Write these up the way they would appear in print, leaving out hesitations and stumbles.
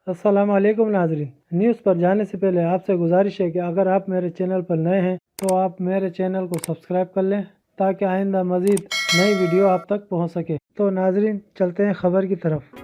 अस्सलाम वालेकुम नाज़रीन। न्यूज़ पर जाने से पहले आपसे गुजारिश है कि अगर आप मेरे चैनल पर नए हैं तो आप मेरे चैनल को सब्सक्राइब कर लें ताकि आइंदा मज़ीद नई वीडियो आप तक पहुंच सके। तो नाज़रीन चलते हैं खबर की तरफ।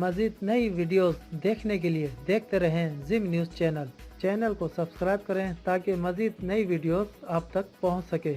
मज़ीद नई वीडियोस देखने के लिए देखते रहें जिम न्यूज़ चैनल को सब्सक्राइब करें ताकि मज़ीद नई वीडियोस आप तक पहुंच सके।